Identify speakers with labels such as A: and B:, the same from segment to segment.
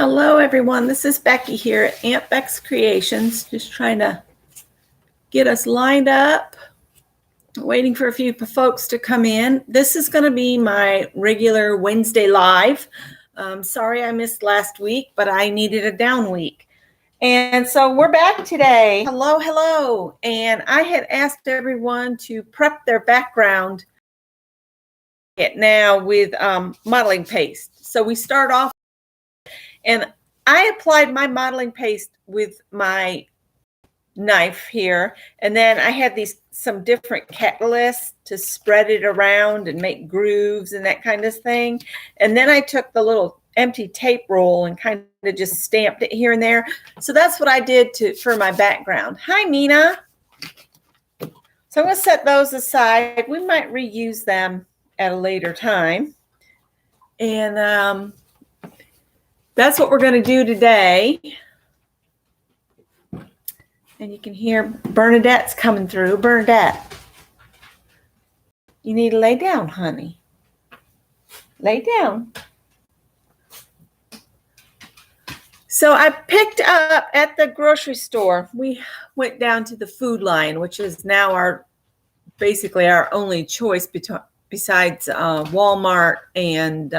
A: Hello, everyone. This is Becky here at Aunt Beck's Creations, just trying to get us lined up, waiting for a few folks to come in. This is going to be my regular Wednesday live. Sorry I missed last week, but I needed a down week. And so we're back today. Hello. And I had asked everyone to prep their background now with modeling paste. So we start off. And I applied my modeling paste with my knife here. And then I had some different catalysts to spread it around and make grooves and that kind of thing. And then I took the little empty tape roll and kind of just stamped it here and there. So that's what I did for my background. Hi, Nina. So I'm going to set those aside. We might reuse them at a later time. And that's what we're going to do today. And you can hear Bernadette's coming through. Bernadette, you need to lay down, honey. Lay down. So I picked up at the grocery store. We went down to the Food Lion, which is now basically our only choice besides Walmart and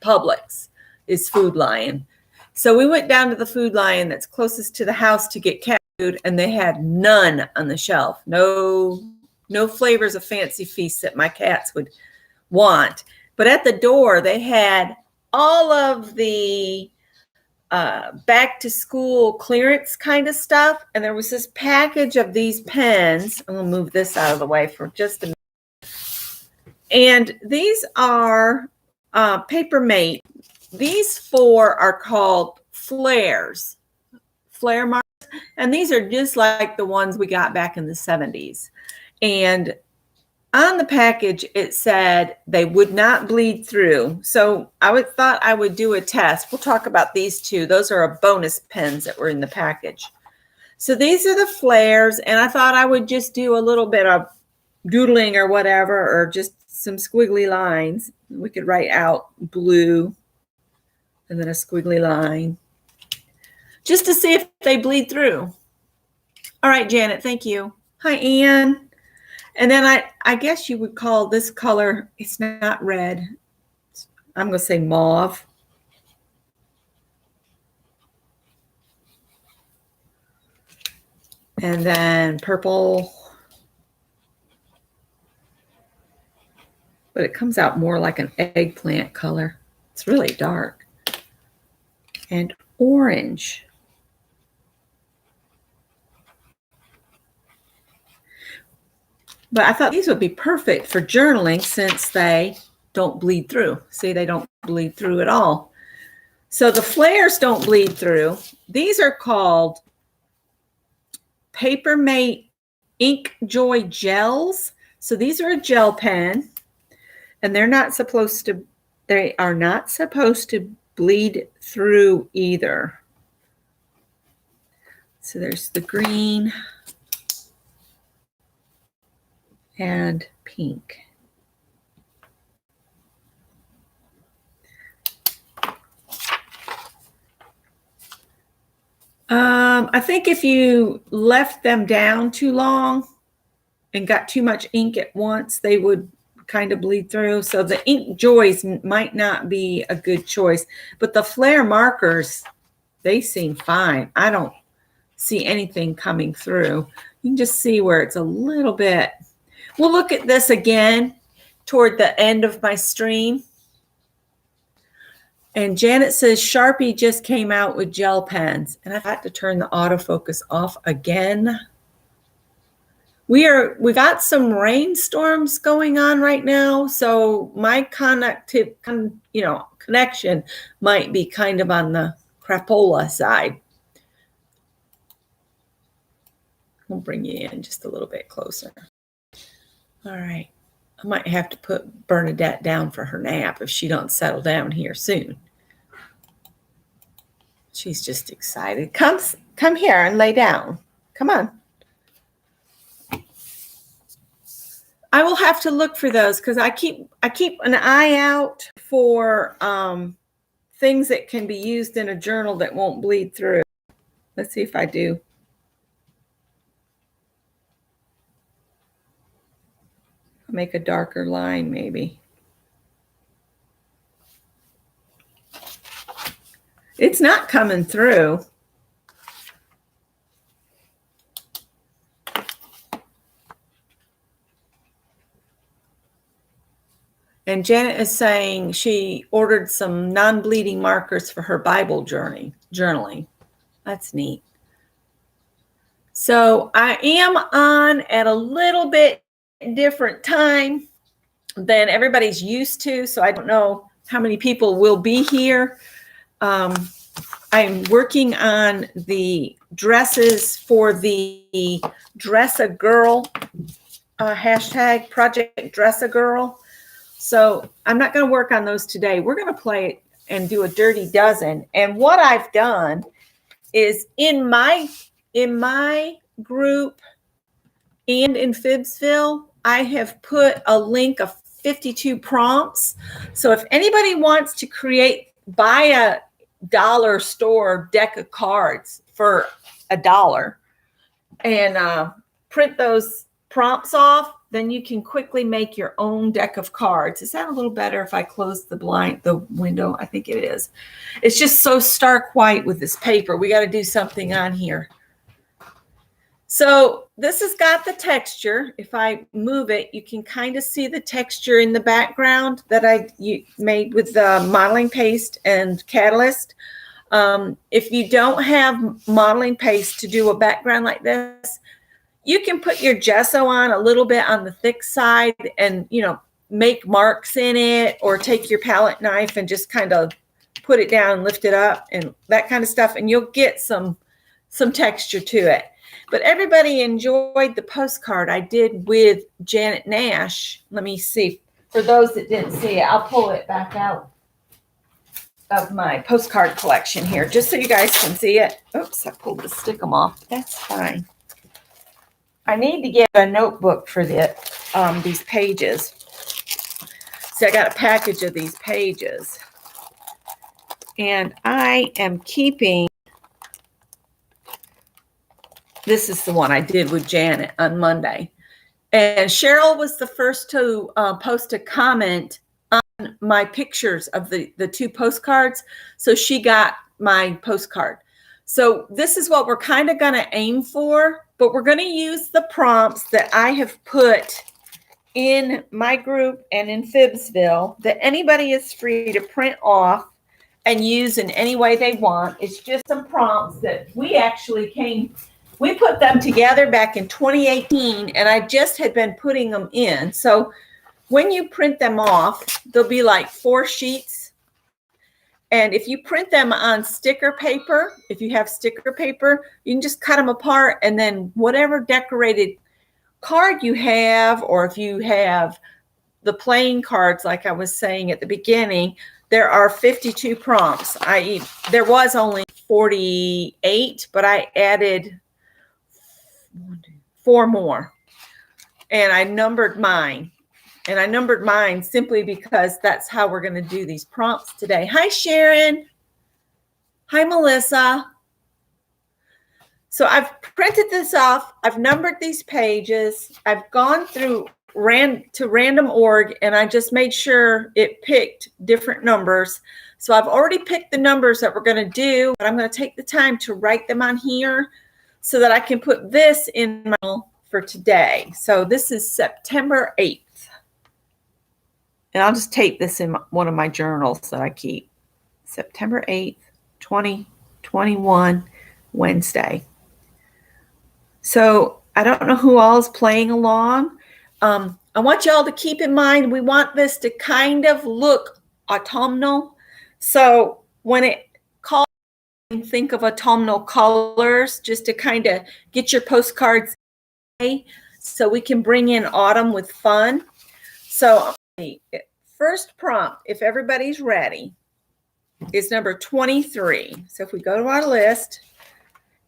A: Publix. Is Food Lion. So we went down to the Food Lion that's closest to the house to get cat food, and they had none on the shelf. No flavors of Fancy Feast that my cats would want. But at the door, they had all of the back to school clearance kind of stuff. And there was this package of these pens. I'm going to move this out of the way for just a minute. And these are Paper Mate. These four are called flares, flare markers, and these are just like the ones we got back in the 70s. And on the package, it said they would not bleed through. So I thought I would do a test. We'll talk about these two. Those are a bonus pens that were in the package. So these are the flares, and I thought I would just do a little bit of doodling or whatever, or just some squiggly lines. We could write out blue. And then a squiggly line, just to see if they bleed through. All right, Janet, thank you. Hi, Ann. And then I guess you would call this color, it's not red. I'm going to say mauve. And then purple. But it comes out more like an eggplant color. It's really dark. And orange. But I thought these would be perfect for journaling since they don't bleed through. See, they don't bleed through at all. So the flares don't bleed through. These are called Paper Mate Ink Joy Gels. So these are a gel pen, and they are not supposed to bleed through either. So there's the green and pink. I think if you left them down too long and got too much ink at once, they would kind of bleed through. So the Ink Joys might not be a good choice, but the flare markers, they seem fine. I don't see anything coming through. You can just see where it's a little bit. We'll look at this again toward the end of my stream. And Janet says Sharpie just came out with gel pens, and I've had to turn the autofocus off again. We got some rainstorms going on right now, so my connection might be kind of on the crapola side. We'll bring you in just a little bit closer. All right. I might have to put Bernadette down for her nap if she don't settle down here soon. She's just excited. Come here and lay down. Come on. I will have to look for those because I keep an eye out for things that can be used in a journal that won't bleed through. Let's see if I do. I'll make a darker line maybe. It's not coming through. And Janet is saying she ordered some non-bleeding markers for her Bible journaling. That's neat. So I am on at a little bit different time than everybody's used to. So I don't know how many people will be here. I'm working on the dresses for the Dress a Girl hashtag, Project Dress a Girl. So I'm not going to work on those today. We're going to play and do a dirty dozen. And what I've done is in my group and in Fibsville, I have put a link of 52 prompts. So if anybody wants to buy a dollar store deck of cards for $1 and print those prompts off, then you can quickly make your own deck of cards. Is that a little better if I close the window? I think it is. It's just so stark white with this paper. We got to do something on here. So this has got the texture. If I move it, you can kind of see the texture in the background that I made with the modeling paste and Catalyst. If you don't have modeling paste to do a background like this, you can put your gesso on a little bit on the thick side and, make marks in it, or take your palette knife and just kind of put it down, lift it up and that kind of stuff. And you'll get some texture to it. But everybody enjoyed the postcard I did with Janet Nash. Let me see. For those that didn't see it, I'll pull it back out of my postcard collection here, just so you guys can see it. Oops, I pulled the stickum off. That's fine. I need to get a notebook for these pages. So I got a package of these pages. And I am keeping, this is the one I did with Janet on Monday. And Cheryl was the first to post a comment on my pictures of the two postcards. So she got my postcard. So this is what we're kind of going to aim for, but we're going to use the prompts that I have put in my group and in Fibsville that anybody is free to print off and use in any way they want. It's just some prompts that we put them together back in 2018, and I just had been putting them in. So when you print them off, there'll be like 4 sheets. And if you print them on sticker paper, if you have sticker paper, you can just cut them apart, and then whatever decorated card you have, or if you have the playing cards, like I was saying at the beginning, there are 52 prompts. There was only 48, but I added 4 more. And I numbered mine. And I numbered mine simply because that's how we're going to do these prompts today. Hi, Sharon. Hi, Melissa. So I've printed this off. I've numbered these pages. I've gone through to random.org, and I just made sure it picked different numbers. So I've already picked the numbers that we're going to do, but I'm going to take the time to write them on here so that I can put this in my journal for today. So this is September 8th. And I'll just tape this in one of my journals that I keep. September 8th, 2021, Wednesday. So I don't know who all is playing along. I want y'all to keep in mind, we want this to kind of look autumnal. So when it calls, think of autumnal colors, just to kind of get your postcards so we can bring in autumn with fun. So first prompt, if everybody's ready, is number 23. So if we go to our list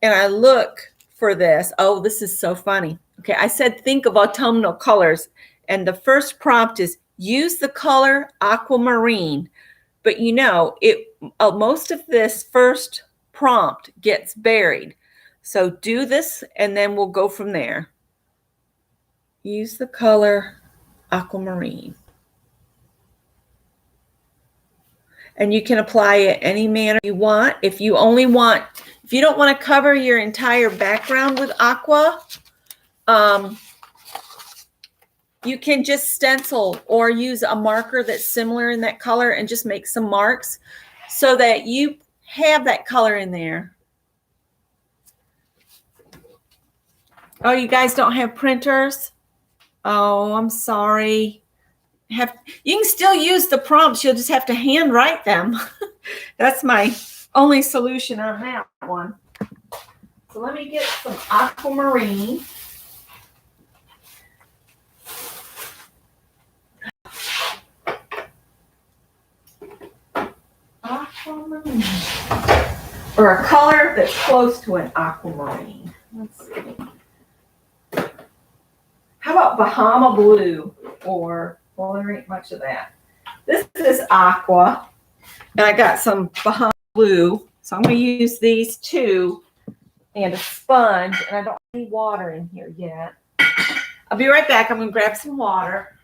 A: and I look for this, oh, this is so funny. Okay, I said think of autumnal colors, and the first prompt is use the color aquamarine. But most of this first prompt gets buried. So do this and then we'll go from there. Use the color aquamarine. And you can apply it any manner you want. If you don't want to cover your entire background with aqua, you can just stencil or use a marker that's similar in that color and just make some marks so that you have that color in there. Oh, you guys don't have printers? Oh, I'm sorry. You can still use the prompts. You'll just have to hand write them. That's my only solution on that one. So let me get some aquamarine. Aquamarine. Or a color that's close to an aquamarine. Let's see. How about Bahama blue? Or, well, there ain't much of that. This is aqua. And I got some Bahama blue. So I'm going to use these two and a sponge. And I don't have any water in here yet. I'll be right back. I'm going to grab some water.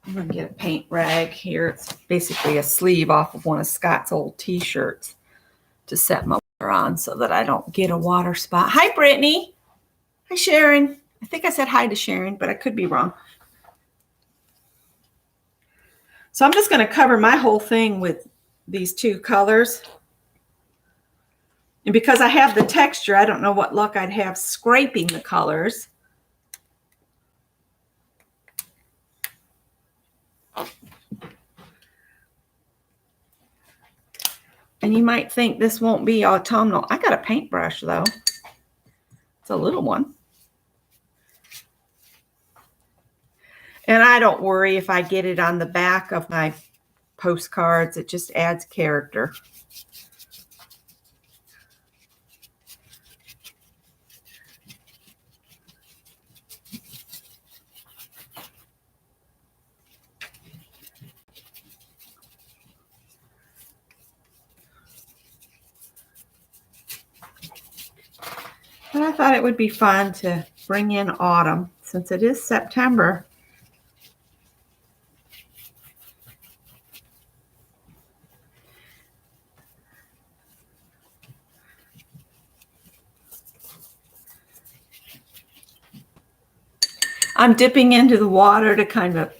A: I'm going to get a paint rag here. It's basically a sleeve off of one of Scott's old t-shirts to set my water on so that I don't get a water spot. Hi, Brittany. Hi, Sharon. I think I said hi to Sharon, but I could be wrong. So I'm just going to cover my whole thing with these two colors. And because I have the texture, I don't know what luck I'd have scraping the colors. And you might think this won't be autumnal. I got a paintbrush, though. It's a little one. And I don't worry if I get it on the back of my postcards. It just adds character. But I thought it would be fun to bring in autumn since it is September. I'm dipping into the water to kind of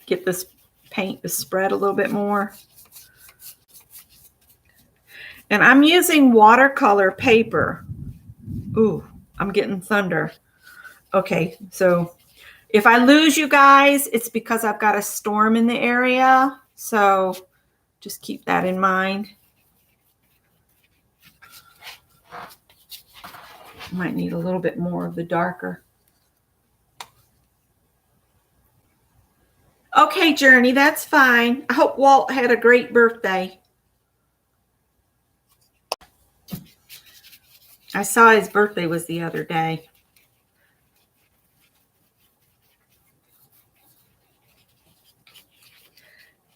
A: get this paint to spread a little bit more. And I'm using watercolor paper. Ooh, I'm getting thunder. Okay, so if I lose you guys, it's because I've got a storm in the area. So just keep that in mind. Might need a little bit more of the darker. Okay, Journey, that's fine. I hope Walt had a great birthday. I saw his birthday was the other day.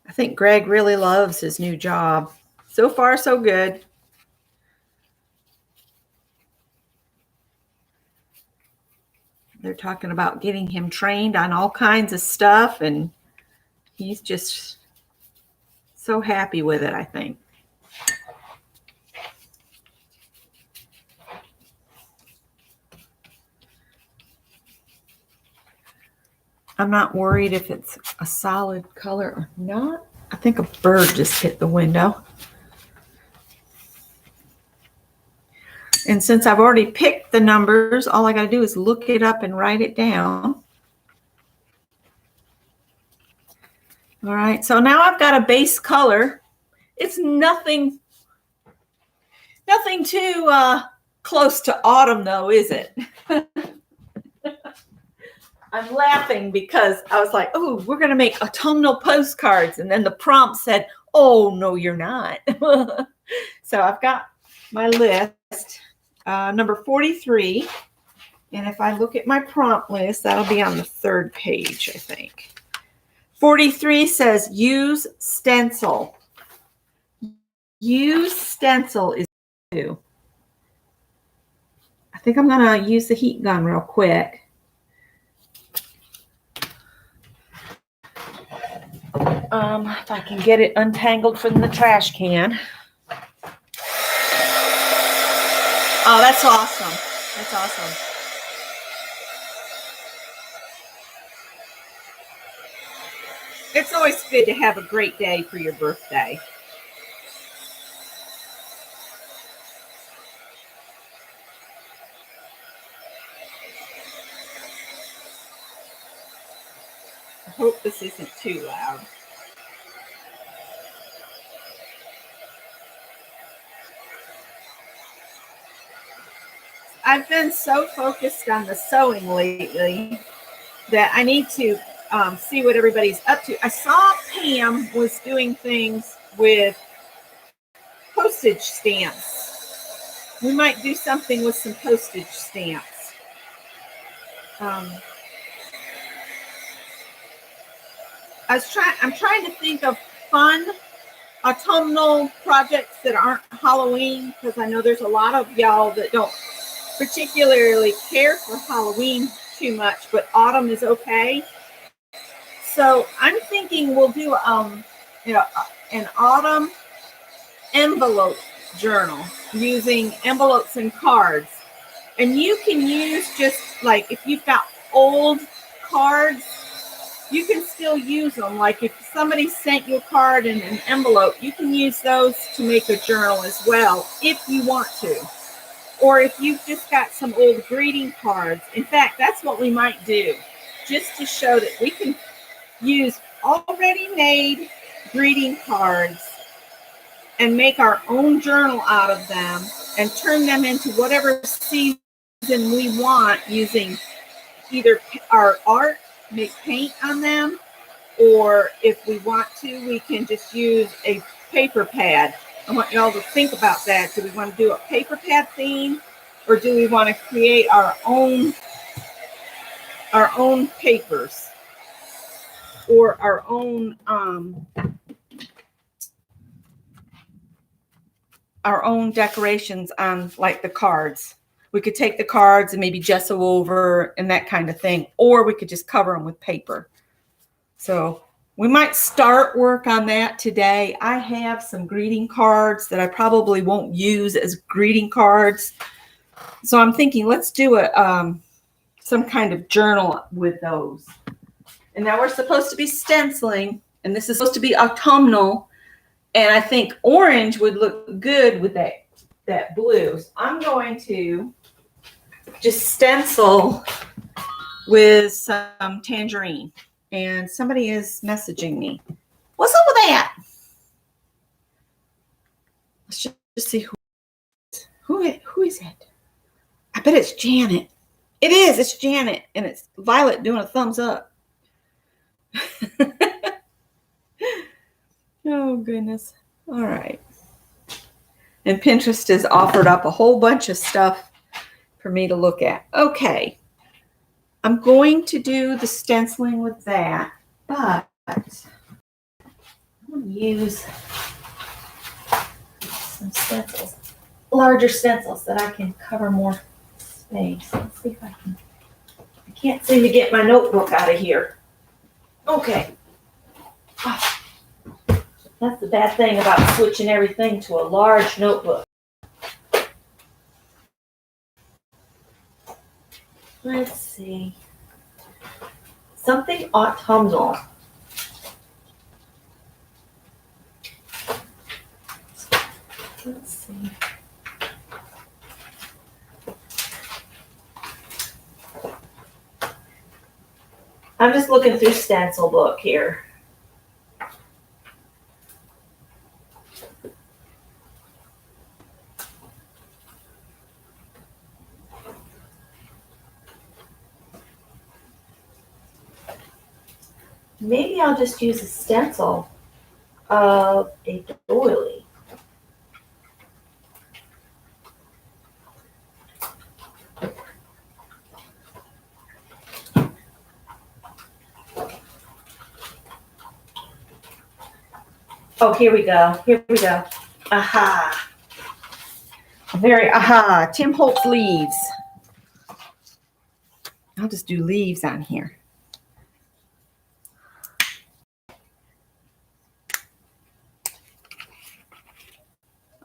A: I think Greg really loves his new job. So far, so good. They're talking about getting him trained on all kinds of stuff, and he's just so happy with it, I think. I'm not worried if it's a solid color or not. I think a bird just hit the window. And since I've already picked the numbers, all I got to do is look it up and write it down. All right, so now I've got a base color. It's nothing too close to autumn though, is it? I'm laughing because I was like, oh, we're going to make autumnal postcards. And then the prompt said, oh, no, you're not. So I've got my list, number 43. And if I look at my prompt list, that'll be on the third page, I think. 43 says use stencil. Use stencil is two. I think I'm going to use the heat gun real quick. If I can get it untangled from the trash can. Oh, that's awesome. That's awesome. It's always good to have a great day for your birthday. I hope this isn't too loud. I've been so focused on the sewing lately that I need to see what everybody's up to. I saw Pam was doing things with postage stamps. We might do something with some postage stamps. I'm trying to think of fun autumnal projects that aren't Halloween, because I know there's a lot of y'all that don't particularly care for Halloween too much, but autumn is okay. So I'm thinking we'll do an autumn envelope journal using envelopes and cards. And you can use just like if you've got old cards, you can still use them. Like if somebody sent you a card in an envelope, you can use those to make a journal as well if you want to. Or if you've just got some old greeting cards. In fact, that's what we might do, just to show that we can use already made greeting cards and make our own journal out of them and turn them into whatever season we want using either our art, make paint on them, or if we want to, we can just use a paper pad. I want y'all to think about that. Do we want to do a paper pad theme, or do we want to create our own papers or our own decorations on like the cards? We could take the cards and maybe gesso over and that kind of thing, or we could just cover them with paper. So we might start work on that today. I have some greeting cards that I probably won't use as greeting cards. So I'm thinking let's do some kind of journal with those. And now we're supposed to be stenciling, and this is supposed to be autumnal. And I think orange would look good with that blue. So I'm going to just stencil with some tangerine. And somebody is messaging me. What's up with that? Let's just see who is it? I bet it's Janet. It is. It's Janet. And it's Violet doing a thumbs up. Oh, goodness. All right. And Pinterest has offered up a whole bunch of stuff for me to look at. Okay. I'm going to do the stenciling with that, but I'm going to use some stencils, larger stencils that I can cover more space. Let's see if I can. I can't seem to get my notebook out of here. Okay. Oh, that's the bad thing about switching everything to a large notebook. Let's see. Something autumnal. Let's see. I'm just looking through stencil book here. maybe I'll just use a stencil of a doily. Oh, here we go. Here we go. Aha. Very aha. Tim Holtz leaves. I'll just do leaves on here.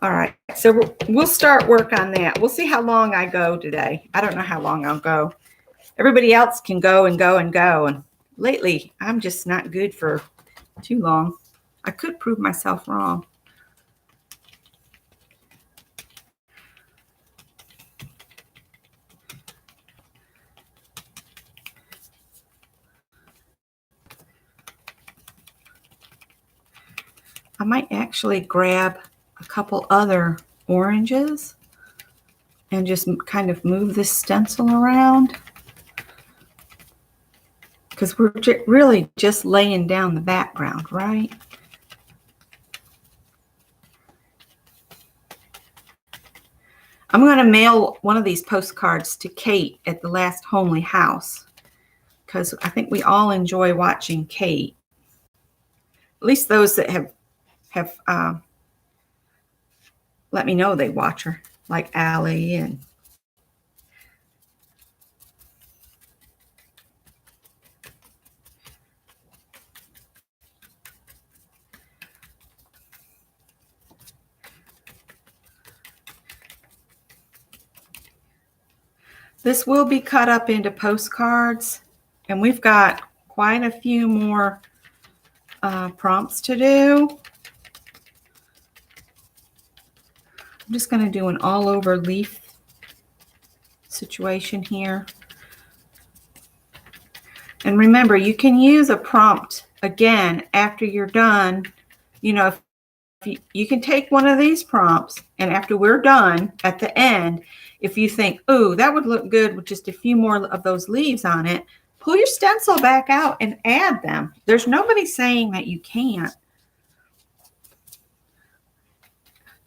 A: All right, so we'll start work on that. We'll see how long I go today. I don't know how long I'll go. Everybody else can go and go and go. And lately, I'm just not good for too long. I could prove myself wrong. I might actually grab a couple other oranges and just kind of move this stencil around, because we're really just laying down the background, right? I'm going to mail one of these postcards to Kate at the last homely house, because I think we all enjoy watching Kate. At least those that have let me know they watch her, like Allie and this will be cut up into postcards, and we've got quite a few more prompts to do. I'm just going to do an all over leaf situation here. And remember, you can use a prompt again after you're done. You know, if you can take one of these prompts, and after we're done at the end, if you think, oh, that would look good with just a few more of those leaves on it, pull your stencil back out and add them. There's nobody saying that you can't.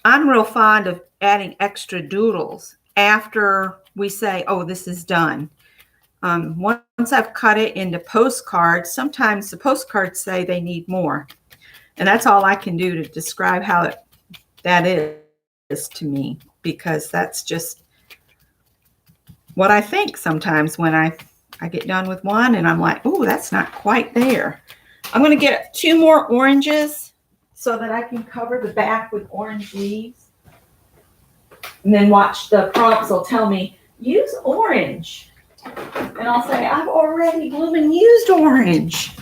A: I'm real fond of adding extra doodles after we say, oh, this is done. Once I've cut it into postcards, sometimes the postcards say they need more. And that's all I can do to describe how that is to me, because that's just what I think sometimes when I get done with one and I'm like, oh, that's not quite there. I'm going to get 2 more oranges so that I can cover the back with orange leaves. And then watch, the prompts will tell me, use orange. And I'll say, I've already blooming used orange.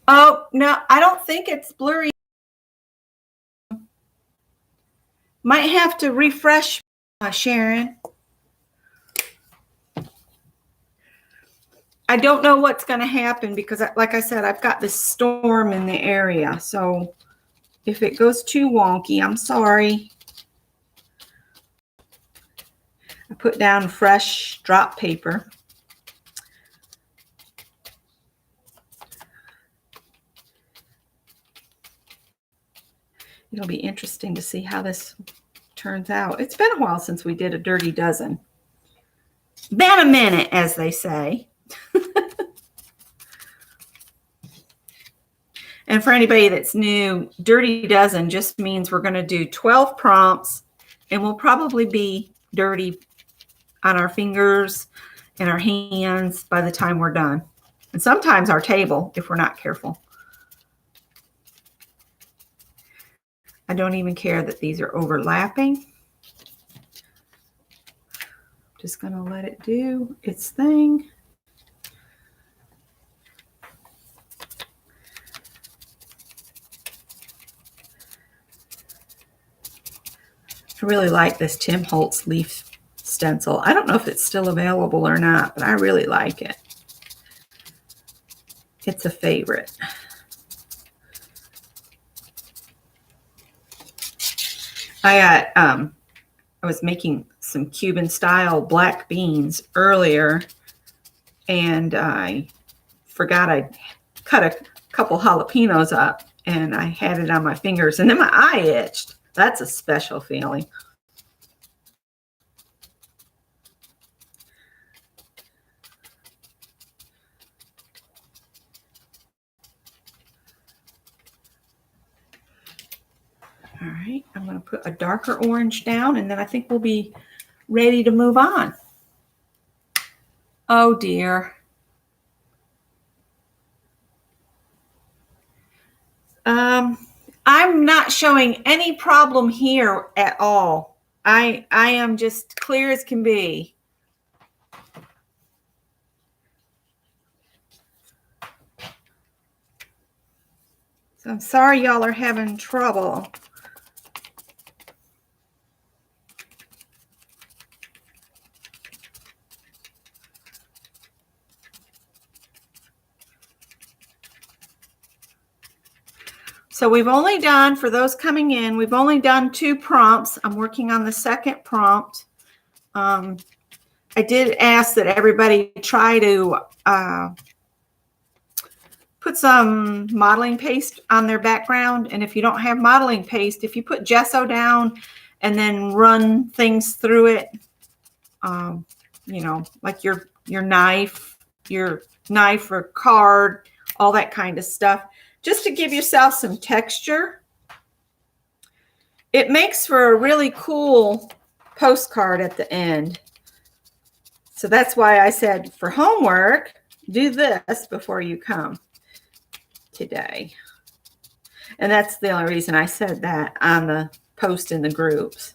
A: Oh, no, I don't think it's blurry. Might have to refresh, Sharon. I don't know what's going to happen because, like I said, I've got this storm in the area. So if it goes too wonky, I'm sorry. I put down fresh drop paper. It'll be interesting to see how this turns out. It's been a while since we did a dirty dozen. Been a minute, as they say. And for anybody that's new, dirty dozen just means we're going to do 12 prompts, and we'll probably be dirty on our fingers and our hands by the time we're done. And sometimes our table, if we're not careful. I don't even care that these are overlapping. Just going to let it do its thing. I really like this Tim Holtz leaf stencil. I don't know if it's still available or not, but I really like it. It's a favorite. I was making some Cuban style black beans earlier, and I forgot I cut a couple jalapenos up, and I had it on my fingers, and then my eye itched. That's a special feeling. All right, I'm going to put a darker orange down, and then I think we'll be ready to move on. Oh dear. I'm not showing any problem here at all. I am just clear as can be. So I'm sorry y'all are having trouble. So we've only done, for those coming in, we've only done 2 prompts. I'm working on the second prompt. I did ask that everybody try to put some modeling paste on their background. And if you don't have modeling paste, if you put gesso down and then run things through it, you know, like your knife or card, all that kind of stuff, just to give yourself some texture. It makes for a really cool postcard at the end. So that's why I said for homework, do this before you come today. And that's the only reason I said that on the post in the groups.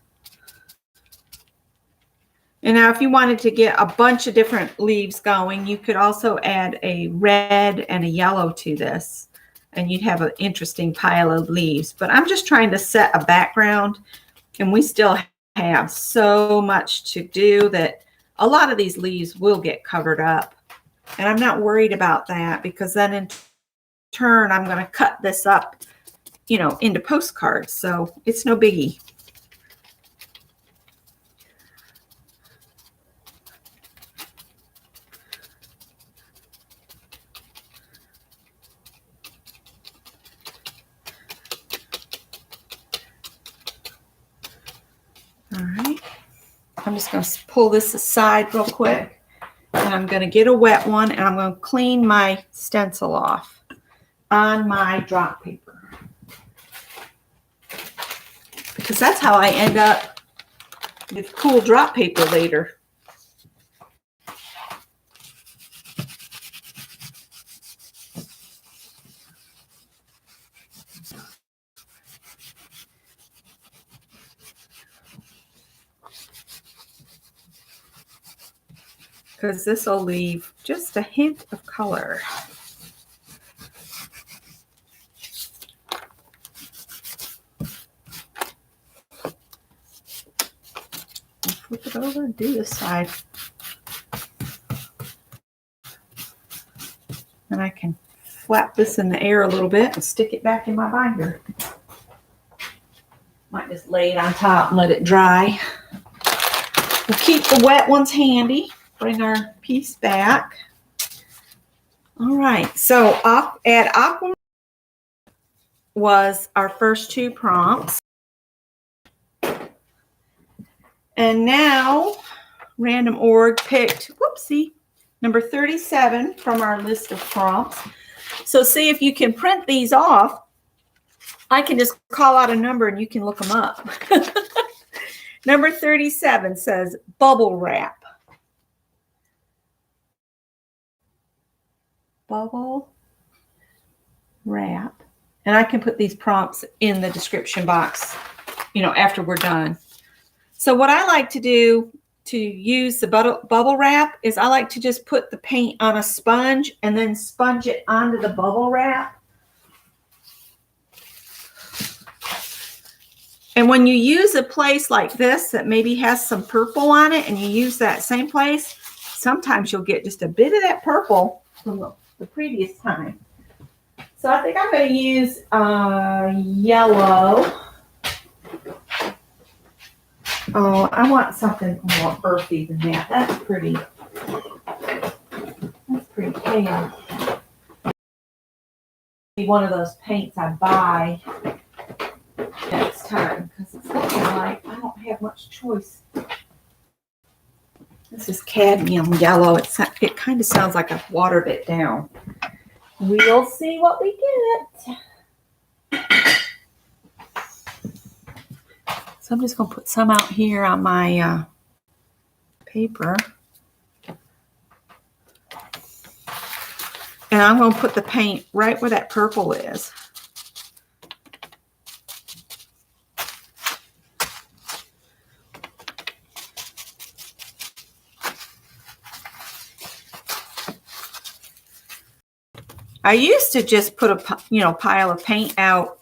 A: And now if you wanted to get a bunch of different leaves going, you could also add a red and a yellow to this, and you'd have an interesting pile of leaves. But I'm just trying to set a background, and we still have so much to do that a lot of these leaves will get covered up. And I'm not worried about that, because then in turn, I'm going to cut this up, you know, into postcards. So it's no biggie. All right, I'm just going to pull this aside real quick, and I'm going to get a wet one, and I'm going to clean my stencil off on my drop paper, because that's how I end up with cool drop paper later. Because this will leave just a hint of color. Flip it over and do this side. And I can flap this in the air a little bit and stick it back in my binder. Might just lay it on top and let it dry. We'll keep the wet ones handy. Bring our piece back. All right, so add aqua was our first 2 prompts. And now Random Org picked, whoopsie, number 37 from our list of prompts. So see if you can print these off. I can just call out a number and you can look them up. Number 37 says bubble wrap. Bubble wrap. And I can put these prompts in the description box, you know, after we're done. So what I like to do to use the bubble wrap is I like to just put the paint on a sponge and then sponge it onto the bubble wrap. And when you use a place like this that maybe has some purple on it and you use that same place, sometimes you'll get just a bit of that purple from the previous time. So I think I'm going to use yellow. Oh, I want something more earthy than that. That's pretty pale. One of those paints I buy next time because it's looking like I don't have much choice. This is cadmium yellow. It kind of sounds like I've watered it down. We'll see what we get. So I'm just going to put some out here on my paper. And I'm going to put the paint right where that purple is. I used to just put a pile of paint out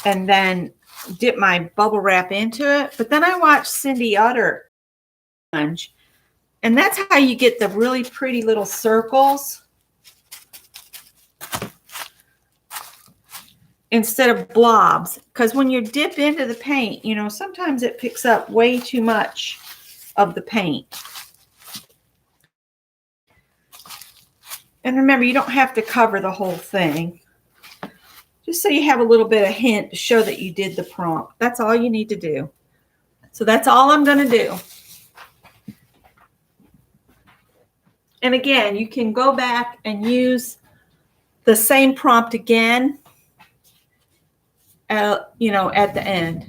A: and then dip my bubble wrap into it. But then I watched Cindy Utter sponge, and that's how you get the really pretty little circles instead of blobs. Because when you dip into the paint, sometimes it picks up way too much of the paint. And remember, you don't have to cover the whole thing. Just so you have a little bit of hint to show that you did the prompt. That's all you need to do. So that's all I'm going to do. And again, you can go back and use the same prompt again, at the end.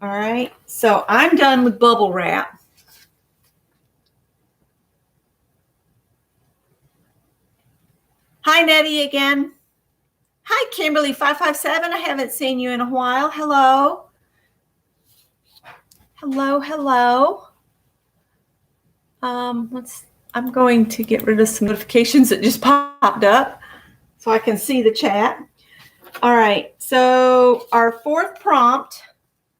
A: All right. So I'm done with bubble wrap. Hi, Nettie again. Hi, Kimberly557. I haven't seen you in a while. Hello. Hello. I'm going to get rid of some notifications that just popped up so I can see the chat. All right. So our fourth prompt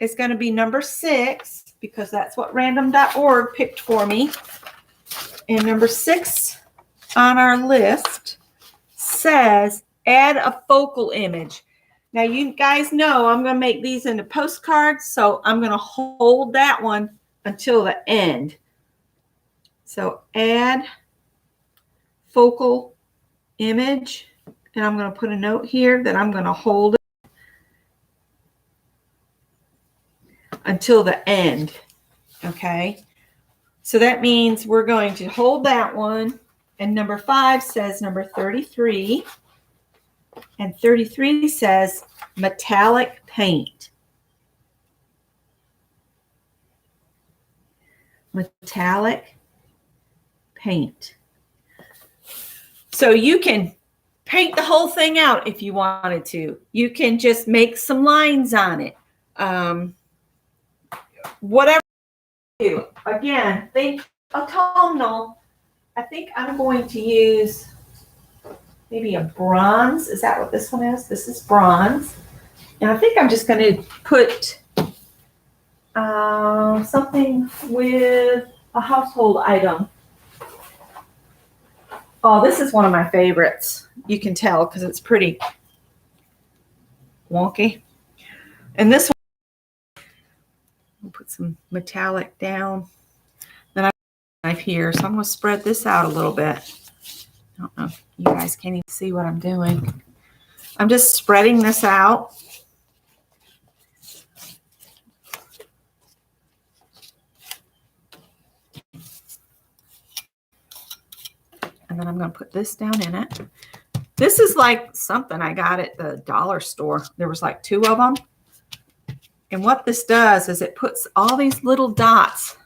A: is going to be number 6 because that's what random.org picked for me. And number 6 on our list says add a focal image. Now you guys know I'm going to make these into postcards, so I'm going to hold that one until the end. So add focal image, and I'm going to put a note here that I'm going to hold it until the end. Okay, so that means we're going to hold that one. And number 5 says number 33. And 33 says metallic paint. Metallic paint. So you can paint the whole thing out if you wanted to. You can just make some lines on it. Whatever you do. Again, think autumnal. I think I'm going to use maybe a bronze. Is that what this one is? This is bronze. And I think I'm just going to put something with a household item. Oh, this is one of my favorites. You can tell because it's pretty wonky. And this one, I'll put some metallic down. Then I have a knife here, so I'm going to spread this out a little bit. I don't know if you guys can even see what I'm doing. I'm just spreading this out. And then I'm going to put this down in it. This is like something I got at the dollar store. There was like 2 of them. And what this does is it puts all these little dots.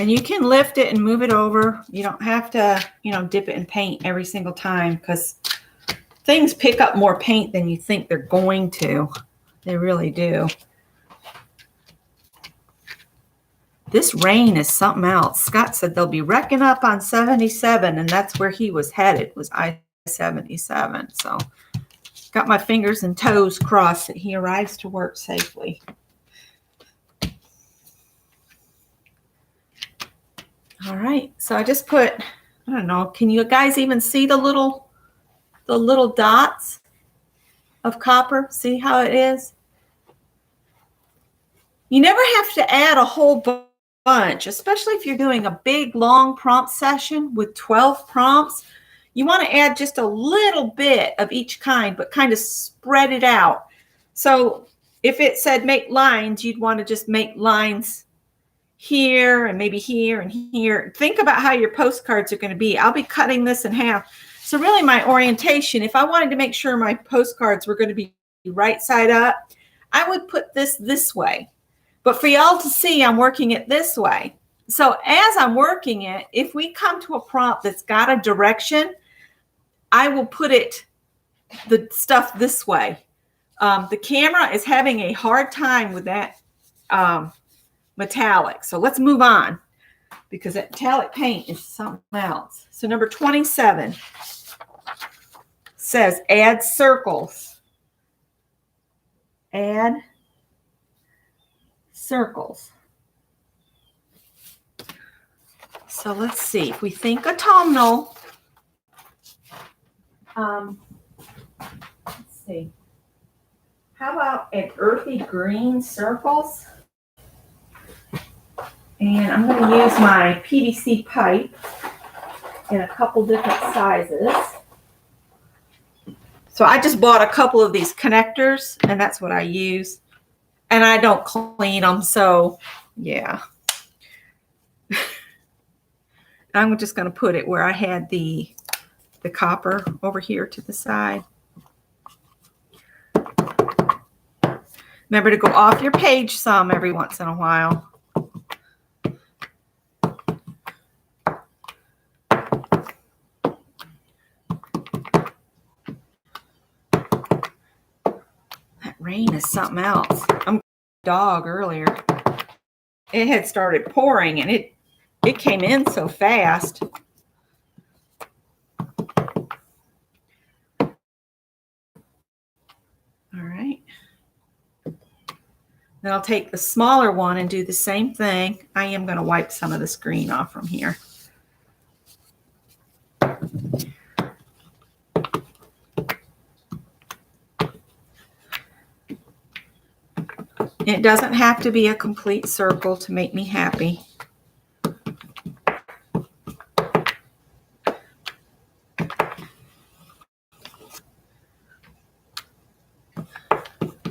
A: And you can lift it and move it over. You don't have to, dip it in paint every single time because things pick up more paint than you think they're going to. They really do. This rain is something else. Scott said they'll be wrecking up on 77, and that's where he was headed, was I-77. So got my fingers and toes crossed that he arrives to work safely. All right, so I just put, I don't know, can you guys even see the little dots of copper? See how it is? You never have to add a whole bunch, especially if you're doing a big long prompt session with 12 prompts. You want to add just a little bit of each kind, but kind of spread it out. So if it said make lines, you'd want to just make lines here and maybe here and here. Think about how your postcards are going to be. I'll be cutting this in half. So really my orientation, if I wanted to make sure my postcards were going to be right side up, I would put this way. But for y'all to see, I'm working it this way. So as I'm working it, if we come to a prompt that's got a direction, I will put the stuff this way. The camera is having a hard time with that metallic. So let's move on because that metallic paint is something else. So number 27 says add circles. Add circles. So let's see. If we think autumnal, let's see. How about an earthy green circles? And I'm going to use my PVC pipe in a couple different sizes. So I just bought a couple of these connectors, and that's what I use. And I don't clean them, so yeah. I'm just going to put it where I had the copper over here to the side. Remember to go off your page some every once in a while. That rain is something else. I'm dog earlier. It had started pouring and it came in so fast. All right. Then I'll take the smaller one and do the same thing. I am going to wipe some of this green off from here. It doesn't have to be a complete circle to make me happy.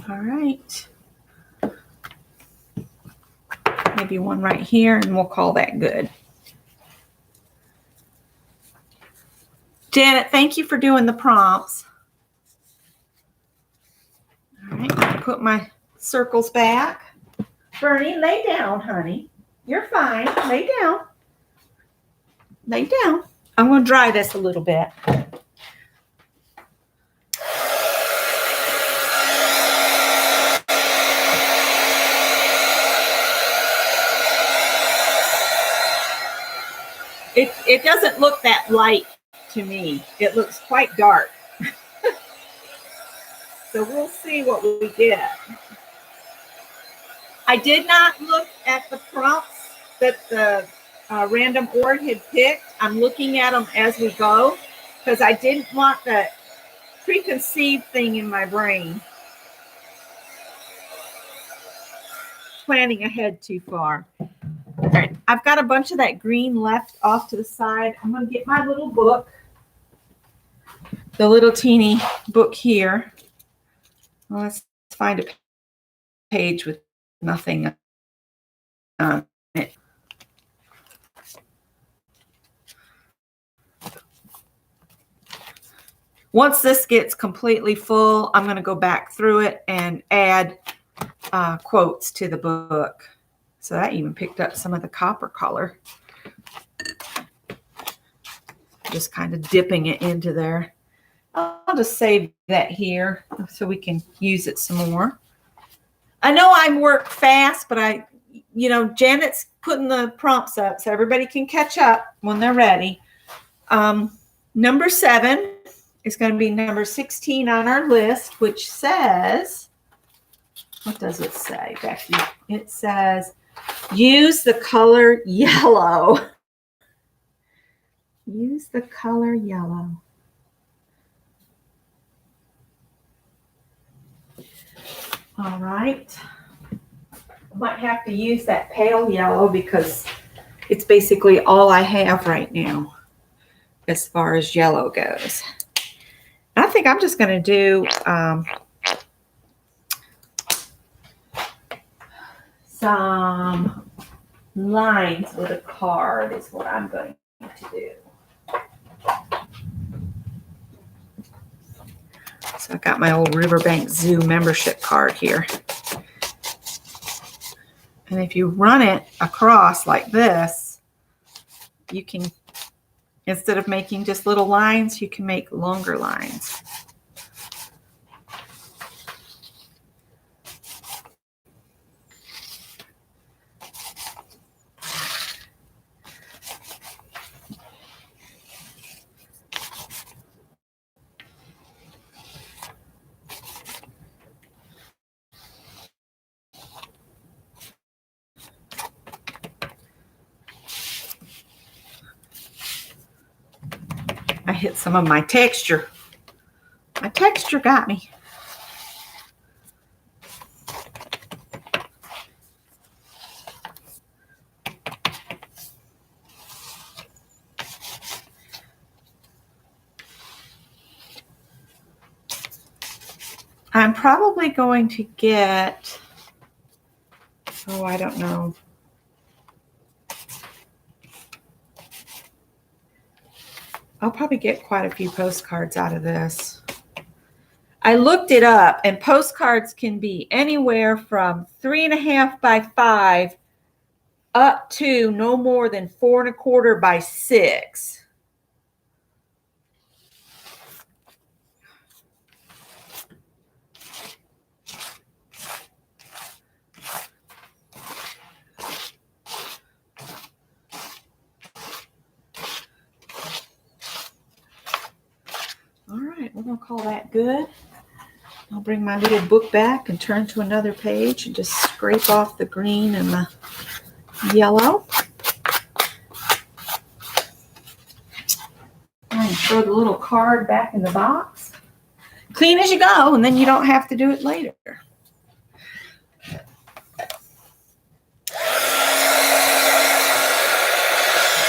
A: All right. Maybe one right here, and we'll call that good. Janet, thank you for doing the prompts. All right, I'll put my circles back. Bernie, lay down, honey. You're fine. Lay down. Lay down. I'm going to dry this a little bit. It doesn't look that light to me. It looks quite dark. So we'll see what we get. I did not look at the prompts that the random org had picked. I'm looking at them as we go because I didn't want that preconceived thing in my brain. Planning ahead too far. All right, I've got a bunch of that green left off to the side. I'm going to get my little book, the little teeny book here. Well, let's find a page with nothing on it. Once this gets completely full, I'm going to go back through it and add quotes to the book. So that even picked up some of the copper color. Just kind of dipping it into there. I'll just save that here so we can use it some more. I know I work fast, but Janet's putting the prompts up so everybody can catch up when they're ready. Number 7 is going to be number 16 on our list, which says, what does it say, Becky? It says, use the color yellow. use the color yellow. All right. I might have to use that pale yellow because it's basically all I have right now as far as yellow goes. I think I'm just going to do some lines with a card is what I'm going to do. So I got my old Riverbank Zoo membership card here. And if you run it across like this, you can, instead of making just little lines, you can make longer lines. I hit some of my texture. My texture got me. I'm probably going to get, oh, I don't know. I'll probably get quite a few postcards out of this. I looked it up, and postcards can be anywhere from 3.5 by 5 up to no more than 4.25 by 6. All right, we're going to call that good. I'll bring my little book back and turn to another page and just scrape off the green and the yellow. And throw the little card back in the box. Clean as you go, and then you don't have to do it later.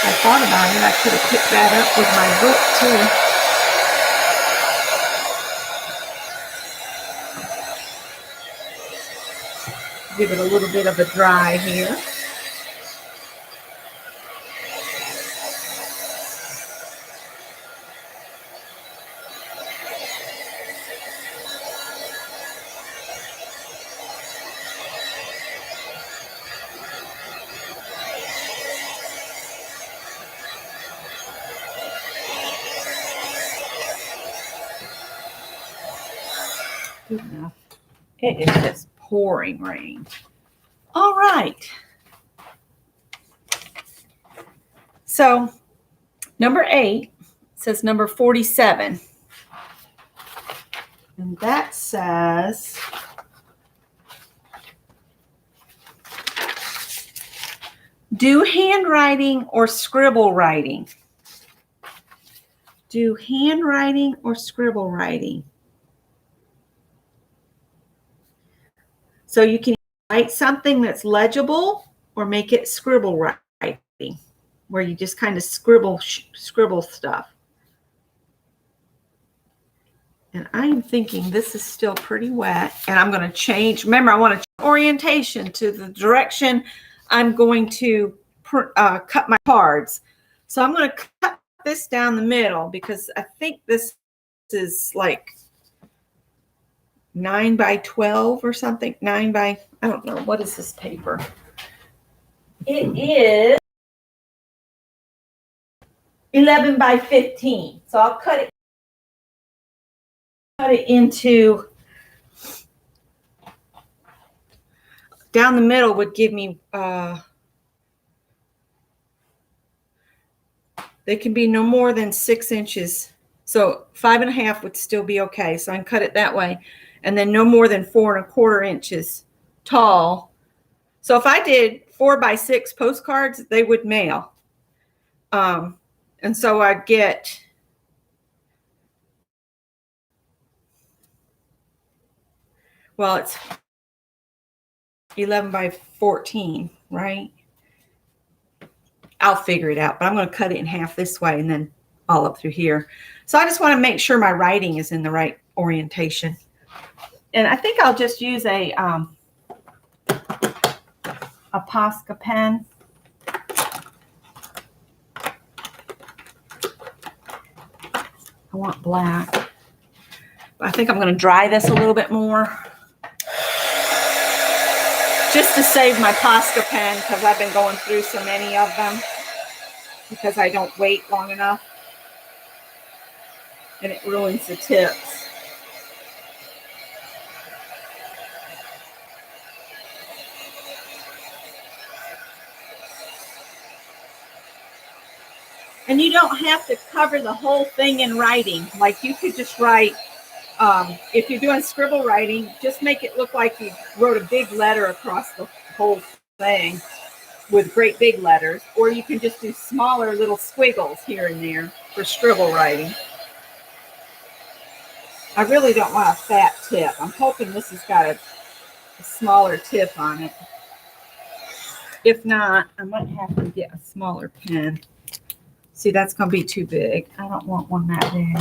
A: I thought about it. I could have picked that up with my book too. Give it a little bit of a dry here. Good enough. It is just pouring rain. All right. So number 8 says number 47. And that says, do handwriting or scribble writing. Do handwriting or scribble writing. So you can write something that's legible or make it scribble writing, where you just kind of scribble stuff. And I am thinking this is still pretty wet, and I'm going to change. Remember, I want to change orientation to the direction I'm going to cut my cards. So I'm going to cut this down the middle because I think this is like 9 by 12 or something. 9 by, I don't know. What is this paper? It is 11 by 15. So I'll cut it into, down the middle would give me, they can be no more than 6 inches. So 5.5 would still be okay. So I can cut it that way. And then no more than 4.25 inches tall. So if I did 4 by 6 postcards, they would mail. And so I'd get, well, it's 11 by 14, right? I'll figure it out, but I'm going to cut it in half this way and then all up through here. So I just want to make sure my writing is in the right orientation. And I think I'll just use a Posca pen. I want black. But I think I'm going to dry this a little bit more, just to save my Posca pen, because I've been going through so many of them because I don't wait long enough and it ruins the tips. And you don't have to cover the whole thing in writing. Like you could just write, if you're doing scribble writing, just make it look like you wrote a big letter across the whole thing with great big letters, or you can just do smaller little squiggles here and there for scribble writing. I really don't want a fat tip. I'm hoping this has got a smaller tip on it. If not, I might have to get a smaller pen. See, that's going to be too big. I don't want one that big.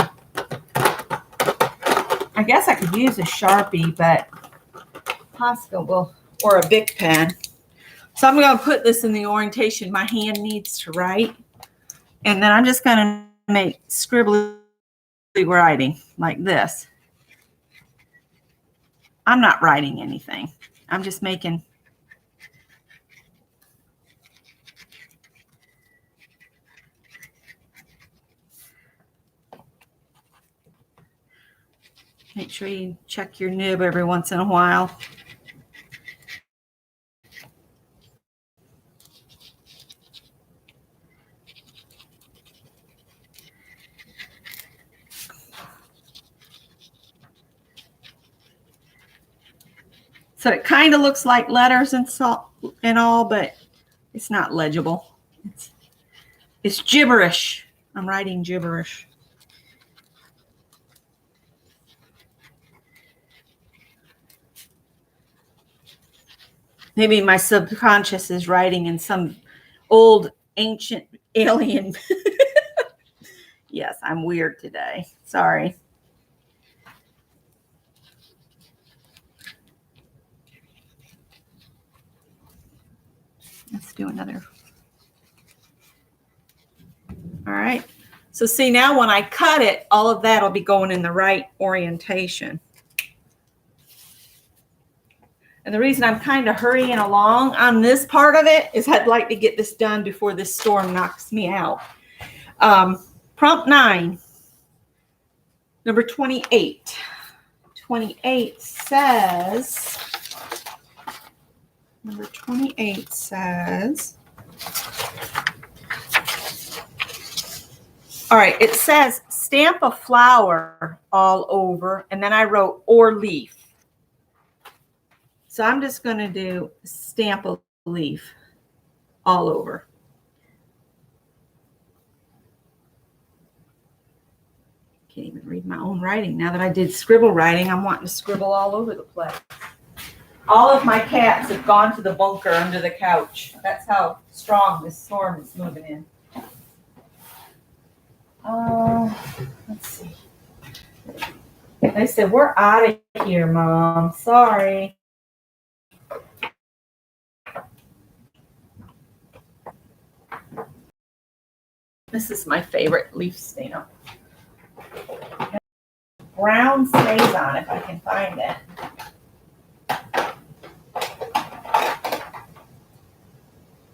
A: I guess I could use a Sharpie, but Posca will, or a Bic pen. So I'm going to put this in the orientation my hand needs to write. And then I'm just going to make scribbly writing like this. I'm not writing anything. I'm just making. Make sure you check your nib every once in a while. So it kind of looks like letters and all, but it's not legible. It's gibberish. I'm writing gibberish. Maybe my subconscious is writing in some old ancient alien. Yes, I'm weird today. Sorry. Let's do another. All right. So see, now when I cut it, all of that will be going in the right orientation. And the reason I'm kind of hurrying along on this part of it is I'd like to get this done before this storm knocks me out. Prompt 9, number 28. 28 says, number 28 says, all right, it says stamp a flower all over, and then I wrote or leaf. So I'm just going to do stamp a leaf all over. Can't even read my own writing. Now that I did scribble writing, I'm wanting to scribble all over the place. All of my cats have gone to the bunker under the couch. That's how strong this storm is moving in. Let's see. They said, we're out of here, Mom. Sorry. This is my favorite leaf stamp. Brown stays on if I can find it.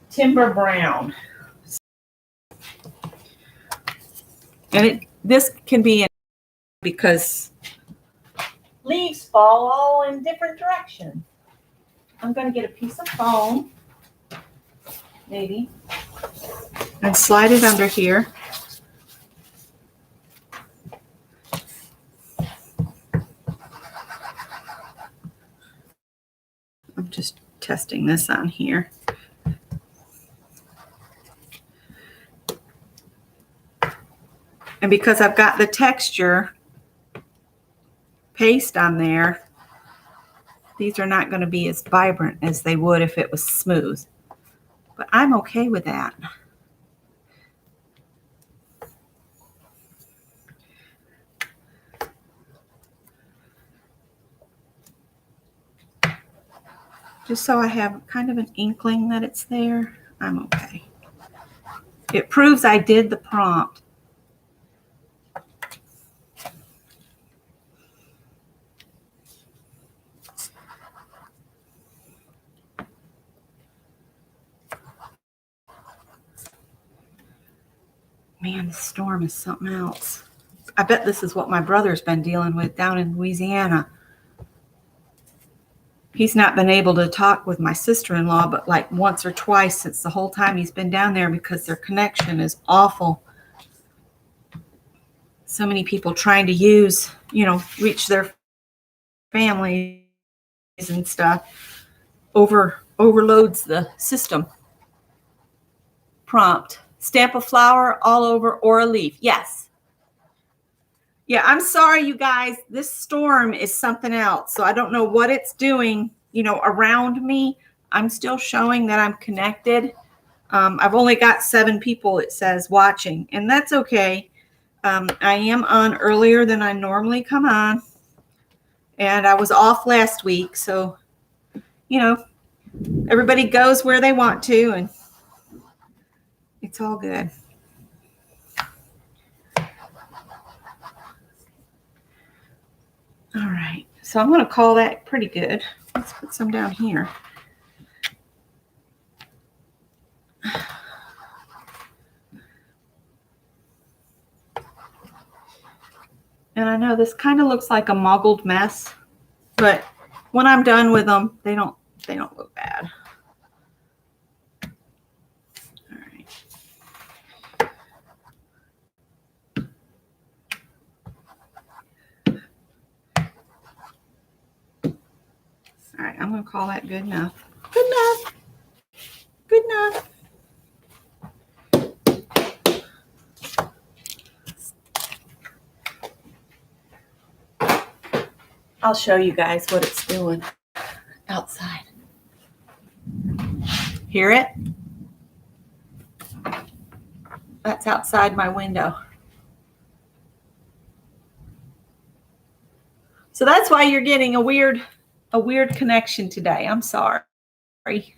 A: Timber brown. And this can be because leaves fall all in different directions. I'm going to get a piece of foam, maybe, and slide it under here. I'm just testing this on here. And because I've got the texture paste on there, these are not going to be as vibrant as they would if it was smooth. But I'm okay with that. Just so I have kind of an inkling that it's there, I'm okay. It proves I did the prompt. Man, this storm is something else. I bet this is what my brother's been dealing with down in Louisiana. He's not been able to talk with my sister-in-law but like once or twice since the whole time he's been down there because their connection is awful. So many people trying to use, reach their families and stuff overloads the system. Prompt. Stamp a flower all over or a leaf. Yes. Yeah, I'm sorry, you guys. This storm is something else. So I don't know what it's doing, around me. I'm still showing that I'm connected. I've only got 7 people, it says, watching. And that's okay. I am on earlier than I normally come on. And I was off last week. So, everybody goes where they want to. And it's all good. All right, so I'm going to call that pretty good. Let's put some down here. And I know this kind of looks like a muggled mess, but when I'm done with them, they don't look bad. All right, I'm going to call that good enough. Good enough. Good enough. I'll show you guys what it's doing outside. Hear it? That's outside my window. So that's why you're getting a weird connection today. I'm sorry. Sorry.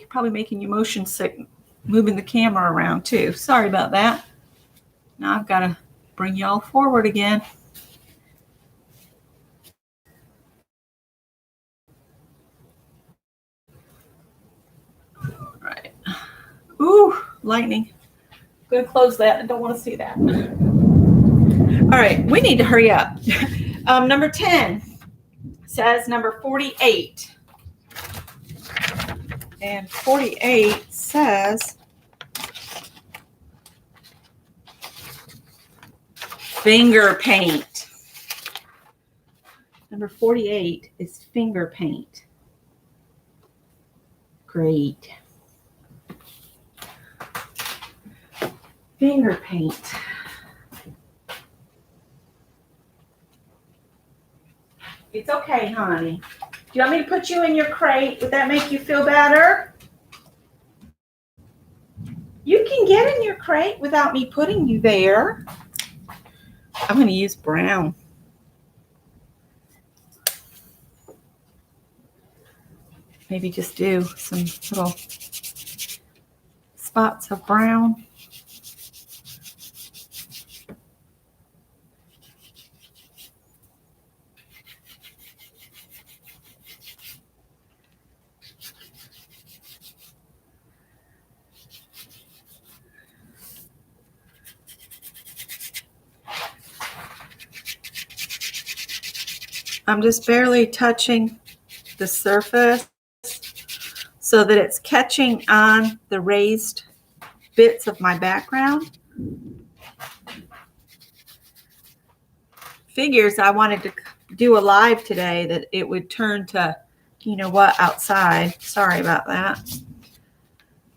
A: Probably making you motion sick, moving the camera around too. Sorry about that. Now I've got to bring y'all forward again. All right. Ooh, lightning. I'm going to close that. I don't want to see that. All right, we need to hurry up. Number 10 says number 48. And 48 says finger paint. Number 48 is finger paint. Great. Finger paint. It's okay, honey. Do you want me to put you in your crate? Would that make you feel better? You can get in your crate without me putting you there. I'm going to use brown. Maybe just do some little spots of brown. I'm just barely touching the surface so that it's catching on the raised bits of my background. Figures I wanted to do a live today that it would turn to, outside. Sorry about that.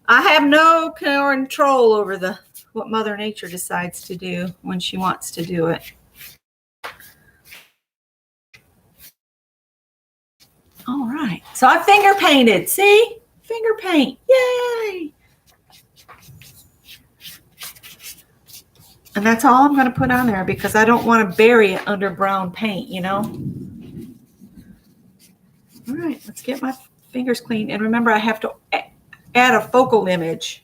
A: I have no control over the what Mother Nature decides to do when she wants to do it. All right, so I finger painted. See? Finger paint. Yay! And that's all I'm going to put on there because I don't want to bury it under brown paint, you know? All right, let's get my fingers clean. And remember, I have to add a focal image.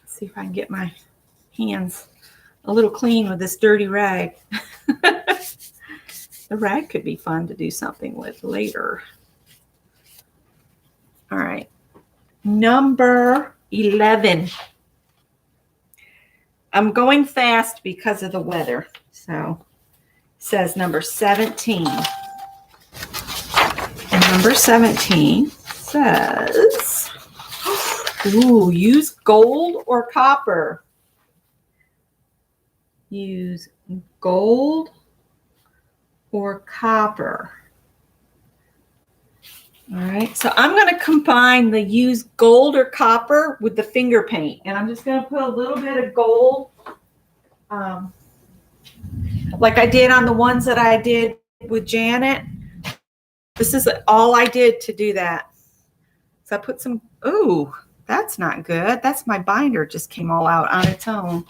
A: Let's see if I can get my hands a little clean with this dirty rag. The rag could be fun to do something with later. All right, number 11. I'm going fast because of the weather. So it says number 17. And number 17 says, ooh, use gold or copper. Use gold or copper. All right, so I'm going to combine the use gold or copper with the finger paint. And I'm just going to put a little bit of gold, like I did on the ones that I did with Janet. This is all I did to do that. So I put some, ooh, that's not good. That's my binder just came all out on its own.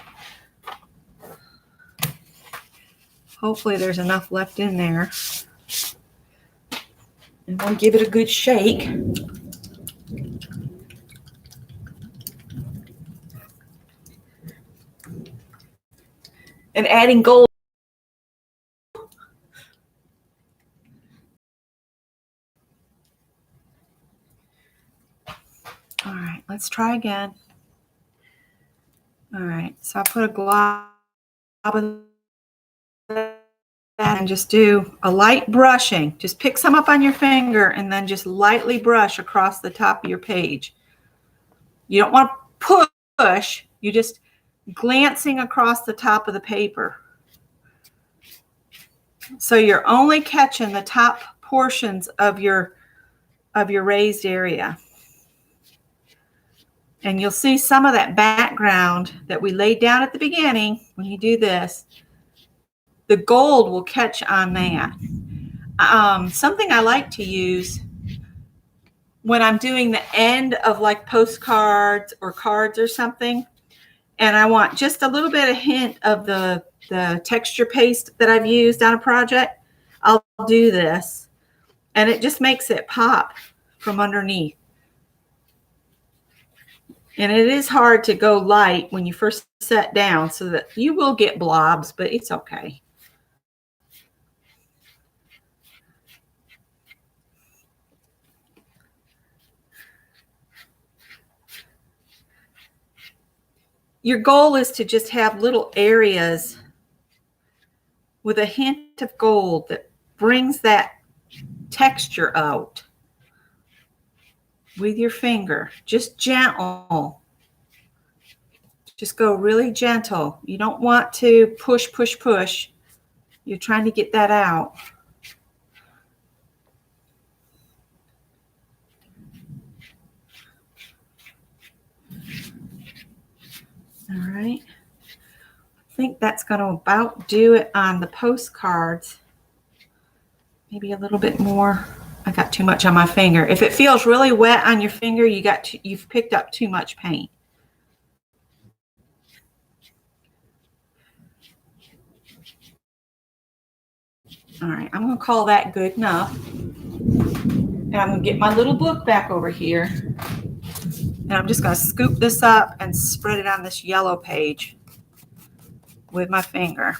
A: Hopefully there's enough left in there. And we'll give it a good shake. And adding gold. All right, let's try again. All right, so I put a glob of that and just do a light brushing. Just pick some up on your finger and then just lightly brush across the top of your page. You don't want to push, you're just glancing across the top of the paper. So you're only catching the top portions of your raised area. And you'll see some of that background that we laid down at the beginning when you do this. The gold will catch on that. Something I like to use when I'm doing the end of like postcards or cards or something, and I want just a little bit of hint of the texture paste that I've used on a project, I'll do this. And it just makes it pop from underneath. And it is hard to go light when you first set down, so that you will get blobs, but it's okay. Your goal is to just have little areas with a hint of gold that brings that texture out with your finger. Just gentle. Just go really gentle. You don't want to push, push, push. You're trying to get that out. All right. I think that's going to about do it on the postcards. Maybe a little bit more. I got too much on my finger. If it feels really wet on your finger, you've picked up too much paint. All right, I'm going to call that good enough. And I'm going to get my little book back over here. And I'm just going to scoop this up and spread it on this yellow page with my finger.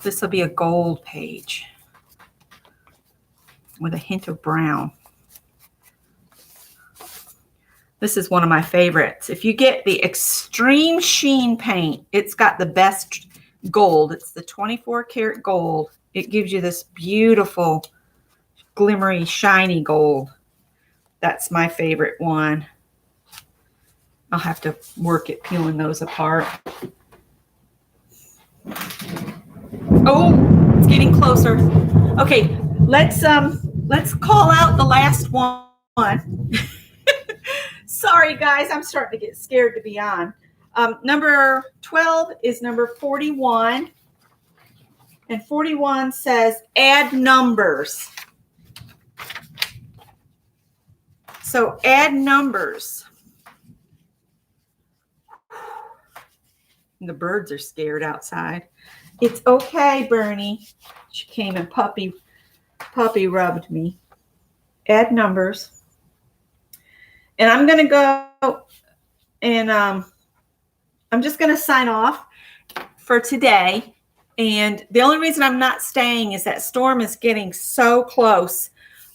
A: This will be a gold page with a hint of brown. This is one of my favorites. If you get the extreme sheen paint, it's got the best gold. It's the 24 karat gold. It gives you this beautiful, glimmery, shiny gold. That's my favorite one. I'll have to work at peeling those apart. Oh, it's getting closer. Okay, let's call out the last one. Sorry, guys. I'm starting to get scared to be on. Number 12 is number 41. And 41 says add numbers. So add numbers. And the birds are scared outside. It's okay, Bernie. She came and puppy rubbed me. Add numbers. And I'm going to go and I'm just going to sign off for today. And the only reason I'm not staying is that storm is getting so close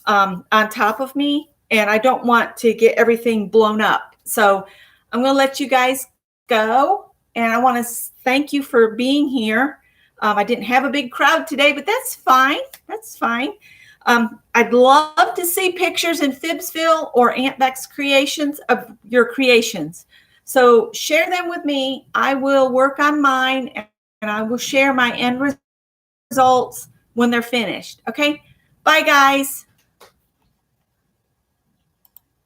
A: on top of me. And I don't want to get everything blown up. So I'm going to let you guys go. And I want to thank you for being here. I didn't have a big crowd today, but that's fine. That's fine. I'd love to see pictures in Phibbsville or Aunt Beck's creations of your creations. So share them with me. I will work on mine and I will share my end results when they're finished. Okay. Bye, guys.